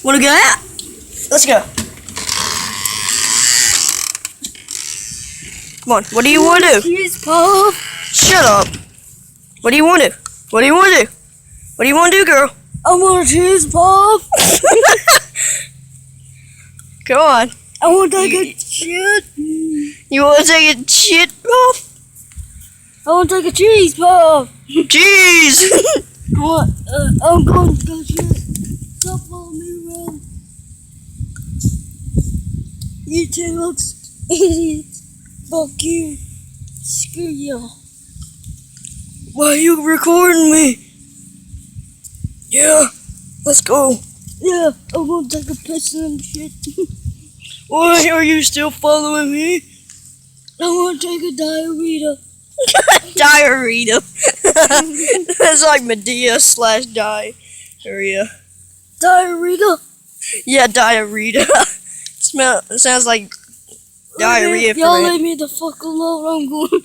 Wanna go out? Let's go. Come on, what do you want to do? Cheese puff. Shut up. What do you want to do? What do you want to do? What do you want to do, girl? I want a cheese puff. Go on. I want to take a shit. You want to take a shit puff? I want to take a cheese puff. Jeez. I'm going to go shit. Stop following me around. You two little idiots. Fuck you. Screw you. Why are you recording me? Yeah, let's go. Yeah, I'm going to take a piss and shit. Why are you still following me? I want to take a diarrhea. Diarrhea. That's like Medea / diarrhea. Diarrhea? Yeah, diarrhea. It sounds like diarrhea. Y'all leave me the fuck alone. I'm going.